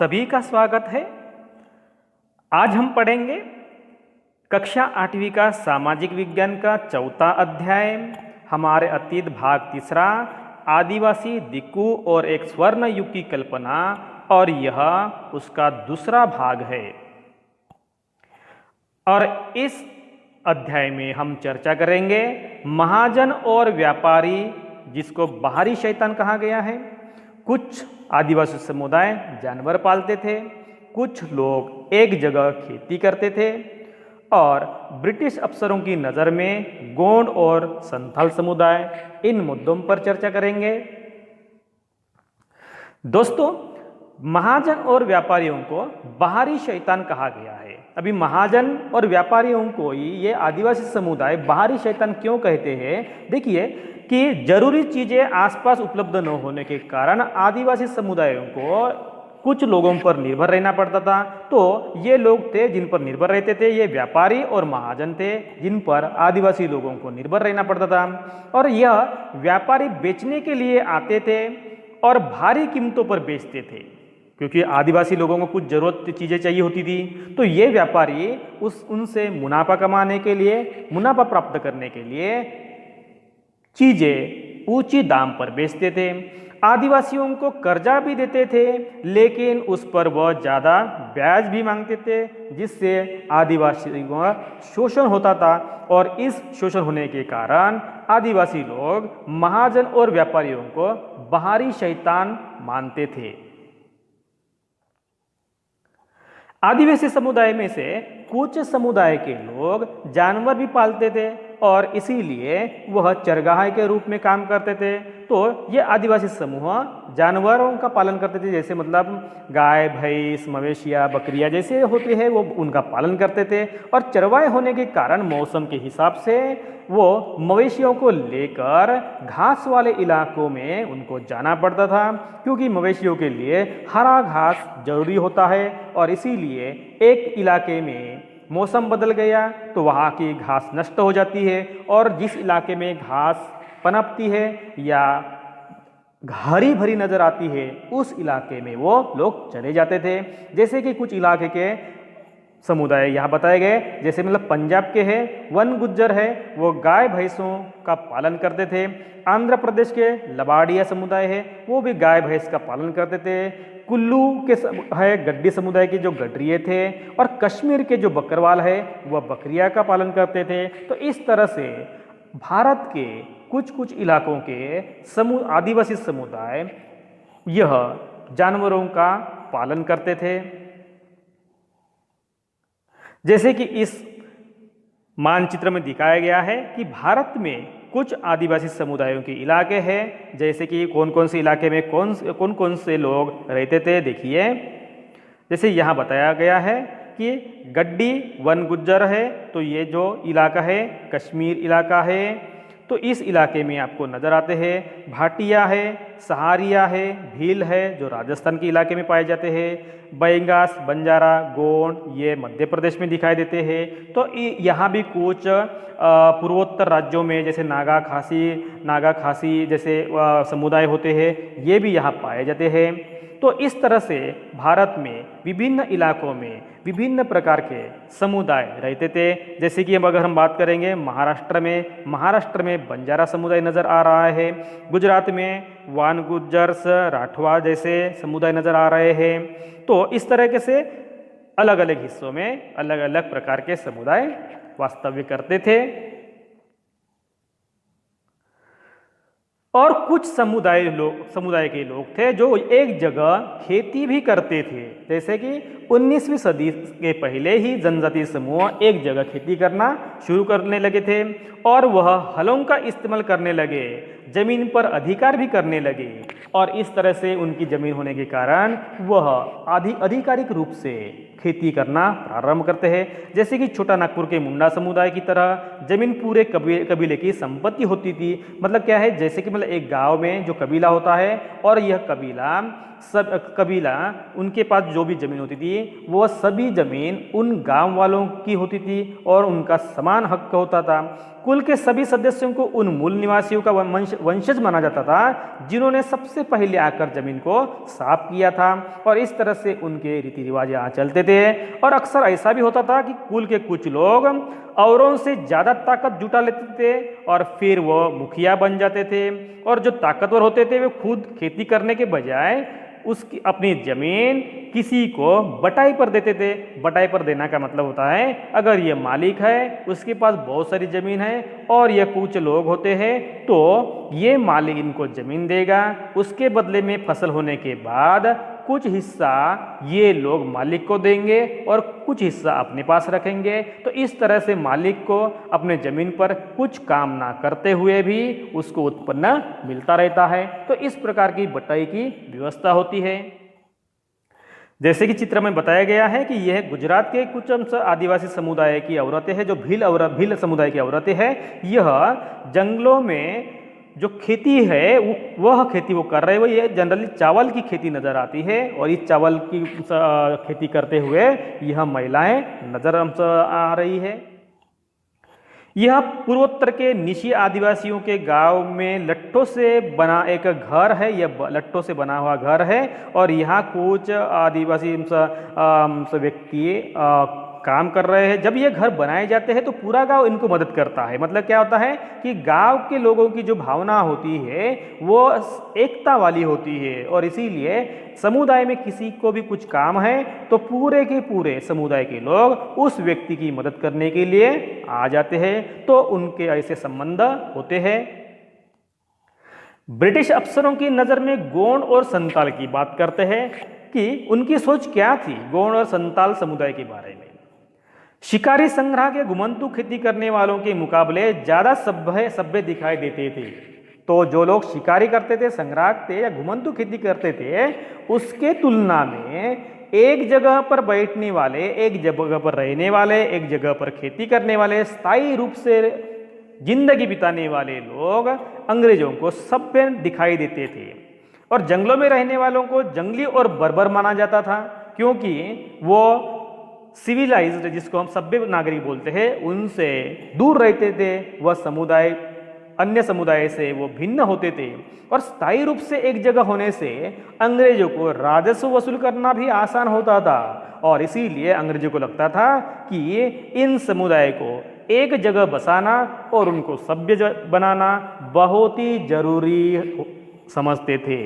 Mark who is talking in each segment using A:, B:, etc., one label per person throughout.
A: सभी का स्वागत है। आज हम पढ़ेंगे कक्षा 8वीं का सामाजिक विज्ञान का चौथा अध्याय, हमारे अतीत भाग तीसरा, आदिवासी दिक्कू और एक स्वर्ण युग की कल्पना, और यह उसका दूसरा भाग है। और इस अध्याय में हम चर्चा करेंगे महाजन और व्यापारी, जिसको बाहरी शैतान कहा गया है। कुछ आदिवासी समुदाय जानवर पालते थे, कुछ लोग एक जगह खेती करते थे, और ब्रिटिश अफसरों की नज़र में गोंड और संथाल समुदाय, इन मुद्दों पर चर्चा करेंगे। दोस्तों, महाजन और व्यापारियों को बाहरी शैतान कहा गया है। अभी महाजन और व्यापारियों को ही ये आदिवासी समुदाय बाहरी शैतान क्यों कहते हैं? देखिए कि जरूरी चीज़ें आसपास उपलब्ध न होने के कारण आदिवासी समुदायों को कुछ लोगों पर निर्भर रहना पड़ता था। तो ये लोग थे जिन पर निर्भर रहते थे, ये व्यापारी और महाजन थे जिन पर आदिवासी लोगों को निर्भर रहना पड़ता था। और यह व्यापारी बेचने के लिए आते थे और भारी कीमतों पर बेचते थे, क्योंकि आदिवासी लोगों को कुछ जरूरत चीज़ें चाहिए होती थी। तो ये व्यापारी उनसे मुनाफा कमाने के लिए, मुनाफा प्राप्त करने के लिए चीज़ें ऊंची दाम पर बेचते थे। आदिवासियों को कर्जा भी देते थे, लेकिन उस पर वह ज़्यादा ब्याज भी मांगते थे, जिससे आदिवासियों का शोषण होता था। और इस शोषण होने के कारण आदिवासी लोग महाजन और व्यापारियों को बाहरी शैतान मानते थे। आदिवासी समुदाय में से कुछ समुदाय के लोग जानवर भी पालते थे और इसीलिए वह चरगाह के रूप में काम करते थे। तो ये आदिवासी समूह जानवरों का पालन करते थे, जैसे मतलब गाय, भैंस, मवेशियाँ, बकरियाँ जैसे होते हैं वो उनका पालन करते थे। और चरवाहे होने के कारण मौसम के हिसाब से वो मवेशियों को लेकर घास वाले इलाकों में उनको जाना पड़ता था, क्योंकि मवेशियों के लिए हरा घास जरूरी होता है। और इसीलिए एक इलाके में मौसम बदल गया तो वहाँ की घास नष्ट हो जाती है, और जिस इलाके में घास पनपती है या हरी भरी नजर आती है उस इलाके में वो लोग चले जाते थे। जैसे कि कुछ इलाके के समुदाय यहाँ बताए गए, जैसे मतलब पंजाब के हैं वन गुज्जर है, वो गाय भैंसों का पालन करते थे। आंध्र प्रदेश के लबाड़िया समुदाय है, वो भी गाय भैंस का पालन करते थे। कुल्लू के है गड्डी समुदाय के जो गडरिये थे, और कश्मीर के जो बकरवाल है वह बकरिया का पालन करते थे। तो इस तरह से भारत के कुछ कुछ इलाकों के आदिवासी समुदाय यह जानवरों का पालन करते थे। जैसे कि इस मानचित्र में दिखाया गया है कि भारत में कुछ आदिवासी समुदायों के इलाके हैं, जैसे कि कौन कौन से इलाके में कौन कौन से लोग रहते थे। देखिए, जैसे यहाँ बताया गया है कि गड्डी वन गुज्जर है, तो ये जो इलाका है कश्मीर इलाका है। तो इस इलाके में आपको नज़र आते हैं भाटिया है, सहारिया है, भील है, जो राजस्थान के इलाके में पाए जाते हैं। बैंगास, बंजारा, गोंड ये मध्य प्रदेश में दिखाई देते हैं। तो यहाँ भी कुछ पूर्वोत्तर राज्यों में जैसे नागा खासी जैसे समुदाय होते हैं, ये भी यहाँ पाए जाते हैं। तो इस तरह से भारत में विभिन्न इलाकों में विभिन्न प्रकार के समुदाय रहते थे। जैसे कि अगर हम बात करेंगे महाराष्ट्र में बंजारा समुदाय नज़र आ रहा है। गुजरात में वान गुज्जर्स, राठवा जैसे समुदाय नज़र आ रहे हैं। तो इस तरह से अलग अलग हिस्सों में अलग अलग प्रकार के समुदाय वास्तव्य करते थे। और कुछ समुदाय के लोग थे जो एक जगह खेती भी करते थे। जैसे कि 19वीं सदी के पहले ही जनजातीय समूह एक जगह खेती करना शुरू करने लगे थे, और वह हलों का इस्तेमाल करने लगे, जमीन पर अधिकार भी करने लगे। और इस तरह से उनकी जमीन होने के कारण वह आधिकारिक रूप से खेती करना प्रारंभ करते हैं। जैसे कि छोटा नागपुर के मुंडा समुदाय की तरह जमीन पूरे कबीले की संपत्ति होती थी। मतलब क्या है, जैसे कि मतलब एक गांव में जो कबीला होता है, और यह कबीला उनके पास जो भी जमीन होती थी वो सभी जमीन उन गांव वालों की होती थी और उनका समान हक होता था। कुल के सभी सदस्यों को उन मूल निवासियों का वंशज माना जाता था जिन्होंने सबसे पहले आकर जमीन को साफ किया था, और इस तरह से उनके रीति रिवाज यहाँ चलते थे। और अक्सर ऐसा भी होता था कि कुल के कुछ लोग औरों से ज़्यादा ताकत जुटा लेते थे और फिर वो मुखिया बन जाते थे, और जो ताकतवर होते थे वे खुद खेती करने के बजाय उसकी अपनी जमीन किसी को बटाई पर देते थे। बटाई पर देना का मतलब होता है अगर ये मालिक है, उसके पास बहुत सारी जमीन है और ये कुछ लोग होते हैं, तो ये मालिक इनको जमीन देगा, उसके बदले में फसल होने के बाद कुछ हिस्सा ये लोग मालिक को देंगे और कुछ हिस्सा अपने पास रखेंगे। तो इस तरह से मालिक को अपने जमीन पर कुछ काम ना करते हुए भी उसको उत्पन्न मिलता रहता है। तो इस प्रकार की बटाई की व्यवस्था होती है। जैसे कि चित्र में बताया गया है कि यह गुजरात के कुछ अंश आदिवासी समुदाय की औरतें हैं, जो भील समुदाय की औरतें हैं। यह जंगलों में जो खेती है वह खेती वो कर रहे हैं, वो ये जनरली चावल की खेती नज़र आती है, और इस चावल की खेती करते हुए यह महिलाएं नज़र आ रही है। यह पूर्वोत्तर के निशी आदिवासियों के गांव में लट्ठों से बना एक घर है। यह लट्ठों से बना हुआ घर है, और यहाँ कुछ आदिवासी व्यक्ति काम कर रहे हैं। जब ये घर बनाए जाते हैं तो पूरा गांव इनको मदद करता है। मतलब क्या होता है कि गांव के लोगों की जो भावना होती है वो एकता वाली होती है, और इसीलिए समुदाय में किसी को भी कुछ काम है तो पूरे के पूरे समुदाय के लोग उस व्यक्ति की मदद करने के लिए आ जाते हैं। तो उनके ऐसे संबंध होते हैं। ब्रिटिश अफसरों की नज़र में गोंड और संताल की बात करते हैं कि उनकी सोच क्या थी गोंड और संताल समुदाय के बारे में। शिकारी संग्रह के घुमंतू खेती करने वालों के मुकाबले ज़्यादा सभ्य दिखाई देते थे। तो जो लोग शिकारी करते थे, संग्राहक थे या घुमंतू खेती करते थे, उसके तुलना में एक जगह पर बैठने वाले, एक जगह पर रहने वाले, एक जगह पर खेती करने वाले, स्थायी रूप से जिंदगी बिताने वाले लोग अंग्रेजों को सभ्य दिखाई देते थे। और जंगलों में रहने वालों को जंगली और बर्बर माना जाता था, क्योंकि वो सिविलाइज्ड, जिसको हम सभ्य नागरिक बोलते हैं, उनसे दूर रहते थे। वह समुदाय अन्य समुदाय से वो भिन्न होते थे, और स्थायी रूप से एक जगह होने से अंग्रेजों को राजस्व वसूल करना भी आसान होता था, और इसीलिए अंग्रेजों को लगता था कि इन समुदाय को एक जगह बसाना और उनको सभ्य बनाना बहुत ही जरूरी समझते थे।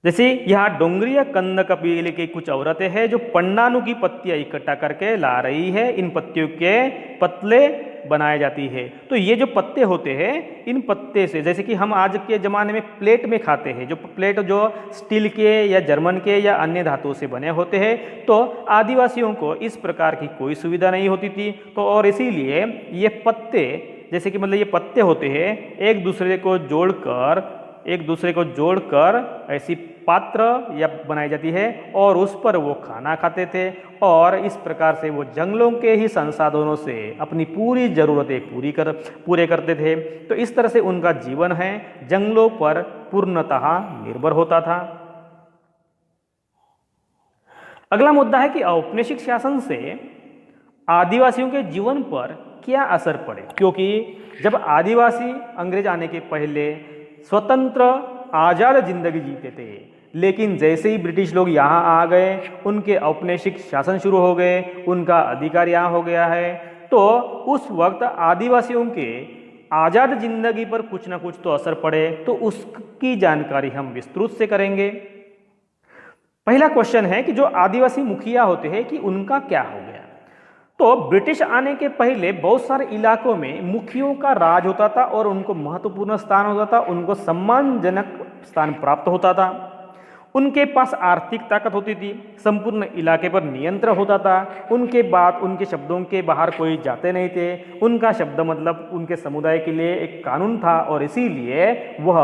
A: जैसे यहाँ डोंगरिया कंद कबीले की कुछ औरतें हैं जो पंडानू की पत्तियां इकट्ठा करके ला रही है। इन पत्तियों के पतले बनाए जाती है। तो ये जो पत्ते होते हैं, इन पत्ते से, जैसे कि हम आज के ज़माने में प्लेट में खाते हैं, जो प्लेट जो स्टील के या जर्मन के या अन्य धातुओं से बने होते हैं, तो आदिवासियों को इस प्रकार की कोई सुविधा नहीं होती थी। तो और इसीलिए ये पत्ते, जैसे कि मतलब ये पत्ते होते हैं, एक दूसरे को जोड़कर ऐसी पात्र या बनाई जाती है, और उस पर वो खाना खाते थे, और इस प्रकार से वो जंगलों के ही संसाधनों से अपनी पूरी ज़रूरतें पूरे करते थे। तो इस तरह से उनका जीवन है जंगलों पर पूर्णतः निर्भर होता था। अगला मुद्दा है कि औपनिवेशिक शासन से आदिवासियों के जीवन पर क्या असर पड़े, क्योंकि जब आदिवासी अंग्रेज आने के पहले स्वतंत्र आज़ाद जिंदगी जीते थे, लेकिन जैसे ही ब्रिटिश लोग यहाँ आ गए, उनके औपनिवेशिक शासन शुरू हो गए, उनका अधिकार यहाँ हो गया है, तो उस वक्त आदिवासियों के आज़ाद जिंदगी पर कुछ ना कुछ तो असर पड़े। तो उसकी जानकारी हम विस्तृत से करेंगे। पहला क्वेश्चन है कि जो आदिवासी मुखिया होते हैं कि उनका क्या हो गया। तो ब्रिटिश आने के पहले बहुत सारे इलाकों में मुखियों का राज होता था, और उनको महत्वपूर्ण स्थान होता था, उनको सम्मानजनक स्थान प्राप्त होता था। उनके पास आर्थिक ताकत होती थी, संपूर्ण इलाके पर नियंत्रण होता था, उनके बाद उनके शब्दों के बाहर कोई जाते नहीं थे, उनका शब्द मतलब उनके समुदाय के लिए एक कानून था, और इसीलिए वह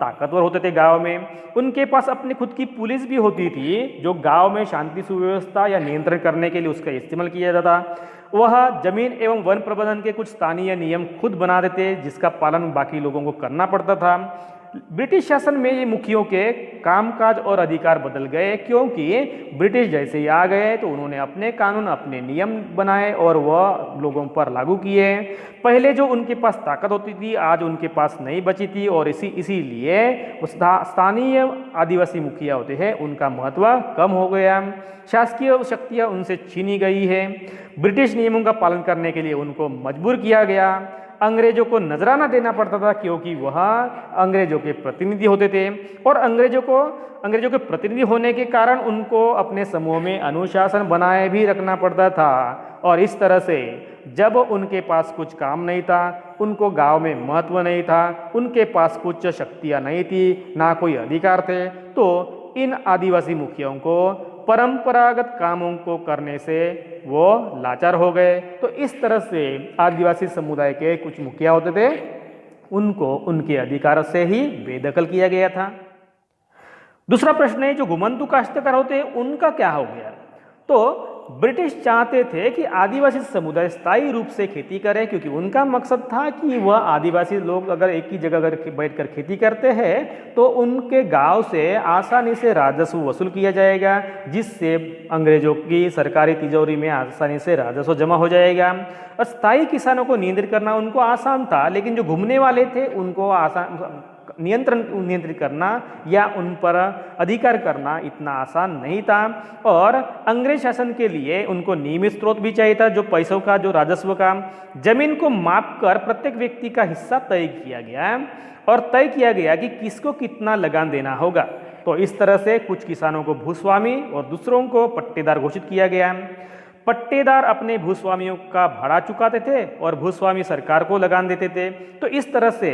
A: ताकतवर होते थे गांव में। उनके पास अपनी खुद की पुलिस भी होती थी, जो गांव में शांति सुव्यवस्था या नियंत्रण करने के लिए उसका इस्तेमाल किया जाता था। वह जमीन एवं वन प्रबंधन के कुछ स्थानीय नियम खुद बना देते, जिसका पालन बाकी लोगों को करना पड़ता था। ब्रिटिश शासन में ये मुखियों के कामकाज और अधिकार बदल गए, क्योंकि ब्रिटिश जैसे ही आ गए तो उन्होंने अपने कानून, अपने नियम बनाए और वह लोगों पर लागू किए। पहले जो उनके पास ताकत होती थी आज उनके पास नहीं बची थी, और इसीलिए स्थानीय आदिवासी मुखिया होते हैं उनका महत्व कम हो गया। शासकीय शक्तियाँ उनसे छीनी गई है। ब्रिटिश नियमों का पालन करने के लिए उनको मजबूर किया गया। अंग्रेजों को नजराना देना पड़ता था, क्योंकि वह अंग्रेजों के प्रतिनिधि होते थे, और अंग्रेजों के प्रतिनिधि होने के कारण उनको अपने समूह में अनुशासन बनाए भी रखना पड़ता था। और इस तरह से जब उनके पास कुछ काम नहीं था, उनको गांव में महत्व नहीं था, उनके पास कुछ शक्तियां नहीं थी, ना कोई अधिकार थे, तो इन आदिवासी मुखियाओं को परंपरागत कामों को करने से वो लाचार हो गए। तो इस तरह से आदिवासी समुदाय के कुछ मुखिया होते थे, उनको उनके अधिकार से ही बेदखल किया गया था। दूसरा प्रश्न है, जो घुमंतू काश्तकार होते हैं उनका क्या हो गया? तो ब्रिटिश चाहते थे कि आदिवासी समुदाय स्थायी रूप से खेती करे, क्योंकि उनका मकसद था कि वह आदिवासी लोग अगर एक ही जगह अगर बैठकर खेती करते हैं तो उनके गांव से आसानी से राजस्व वसूल किया जाएगा, जिससे अंग्रेजों की सरकारी तिजोरी में आसानी से राजस्व जमा हो जाएगा। और स्थायी किसानों को नियंत्रित करना उनको आसान था, लेकिन जो घूमने वाले थे उनको नियंत्रित करना या उन पर अधिकार करना इतना आसान नहीं था। और अंग्रेज शासन के लिए उनको नियमित स्रोत भी चाहिए था, जो पैसों का, जो राजस्व का। जमीन को माप कर प्रत्येक व्यक्ति का हिस्सा तय किया गया और तय किया गया कि किसको कितना लगान देना होगा। तो इस तरह से कुछ किसानों को भूस्वामी और दूसरों को पट्टेदार घोषित किया गया। पट्टेदार अपने भूस्वामियों का भाड़ा चुकाते थे और भूस्वामी सरकार को लगान देते थे। तो इस तरह से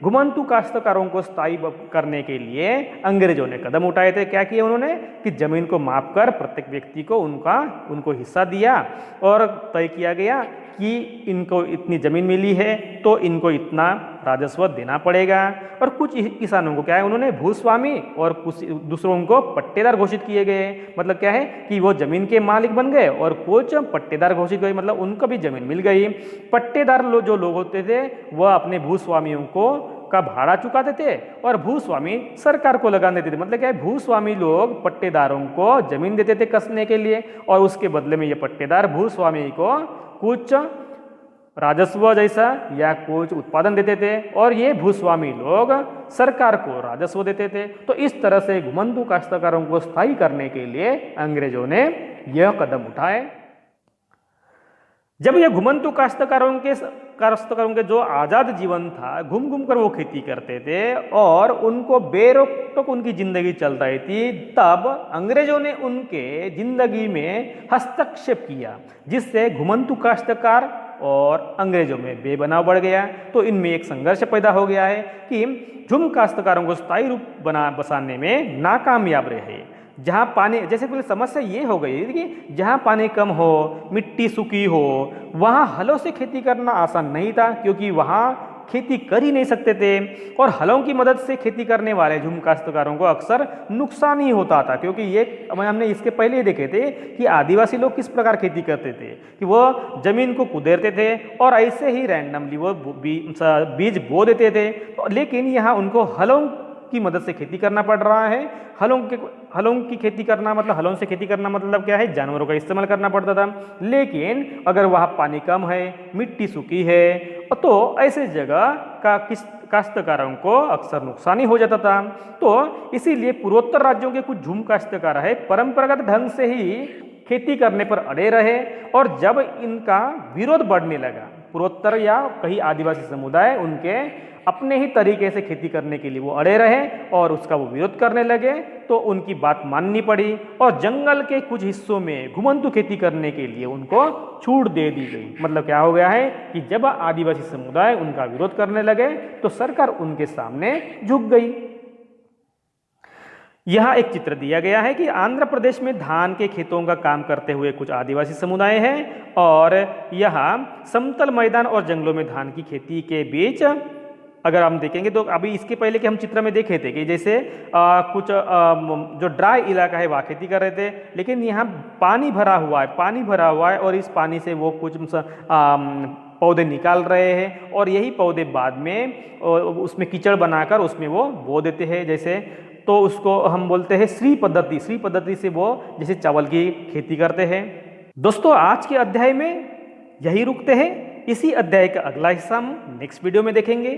A: घुमंतू काश्तकारों को स्थायी करने के लिए अंग्रेजों ने कदम उठाए थे। क्या किया उन्होंने कि जमीन को माप कर प्रत्येक व्यक्ति को उनको हिस्सा दिया और तय किया गया कि इनको इतनी जमीन मिली है तो इनको इतना राजस्व देना पड़ेगा। और कुछ किसानों को क्या है, उन्होंने भूस्वामी और कुछ दूसरों को पट्टेदार घोषित किए गए। मतलब क्या है कि वो जमीन के मालिक बन गए और कुछ पट्टेदार घोषित गए, मतलब उनको भी जमीन मिल गई। पट्टेदार जो लोग होते थे वह अपने भूस्वामियों को का भाड़ा चुकाते थे और भूस्वामी सरकार को लगान देते थे। मतलब क्या है, भूस्वामी लोग पट्टेदारों को जमीन देते थे कसने के लिए, और उसके बदले में ये पट्टेदार भूस्वामी को कुछ राजस्व जैसा या कुछ उत्पादन देते थे, और ये भूस्वामी लोग सरकार को राजस्व देते थे। तो इस तरह से घुमंतू काश्तकारों को स्थायी करने के लिए अंग्रेजों ने यह कदम उठाए। जब यह घुमंतू काश्तकारों के जो आज़ाद जीवन था, घूम घूम कर वो खेती करते थे और उनको बेरोक टोक उनकी जिंदगी चल रही थी, तब अंग्रेजों ने उनके जिंदगी में हस्तक्षेप किया, जिससे घुमंतू काश्तकार और अंग्रेजों में बेबनाव बढ़ गया। तो इनमें एक संघर्ष पैदा हो गया है कि झुम काश्तकारों को स्थायी रूप बसाने में नाकामयाब रहे। जहाँ पानी, जैसे पहले समस्या ये हो गई कि जहाँ पानी कम हो, मिट्टी सूखी हो, वहाँ हलों से खेती करना आसान नहीं था, क्योंकि वहाँ खेती कर ही नहीं सकते थे। और हलों की मदद से खेती करने वाले झुम काश्तकारों को अक्सर नुकसान ही होता था, क्योंकि ये हमने इसके पहले ही देखे थे कि आदिवासी लोग किस प्रकार खेती करते थे कि वो जमीन को कुदेरते थे और ऐसे ही रैंडमली वो बीज बो देते थे। लेकिन यहाँ उनको हलों की मदद से खेती करना पड़ रहा है। हलों की खेती करना मतलब, हलों से खेती करना मतलब क्या है, जानवरों का इस्तेमाल करना पड़ता था। लेकिन अगर वहाँ पानी कम है, मिट्टी सूखी है, तो ऐसे जगह का काश्तकारों को अक्सर नुकसान ही हो जाता था। तो इसीलिए पूर्वोत्तर राज्यों के कुछ झूम काश्तकार है परंपरागत ढंग से ही खेती करने पर अड़े रहे, और जब इनका विरोध बढ़ने लगा, पूर्वोत्तर या कई आदिवासी समुदाय उनके अपने ही तरीके से खेती करने के लिए वो अड़े रहे और उसका वो विरोध करने लगे, तो उनकी बात माननी पड़ी और जंगल के कुछ हिस्सों में घुमंतू खेती करने के लिए उनको छूट दे दी गई। मतलब क्या हो गया है कि जब आदिवासी समुदाय उनका विरोध करने लगे तो सरकार उनके सामने झुक गई। यहाँ एक चित्र दिया गया है कि आंध्र प्रदेश में धान के खेतों का काम करते हुए कुछ आदिवासी समुदाय हैं, और यहाँ समतल मैदान और जंगलों में धान की खेती के बीच अगर हम देखेंगे तो अभी इसके पहले के हम चित्र में देखे थे कि जैसे कुछ जो ड्राई इलाका है वहाँ खेती कर रहे थे, लेकिन यहाँ पानी भरा हुआ है और इस पानी से वो कुछ पौधे निकाल रहे हैं और यही पौधे बाद में उसमें कीचड़ बनाकर उसमें वो बो देते हैं जैसे, तो उसको हम बोलते हैं श्री पद्धति। श्री पद्धति से वो जैसे चावल की खेती करते हैं। दोस्तों आज के अध्याय में यही रुकते हैं। इसी अध्याय का अगला हिस्सा हम नेक्स्ट वीडियो में देखेंगे।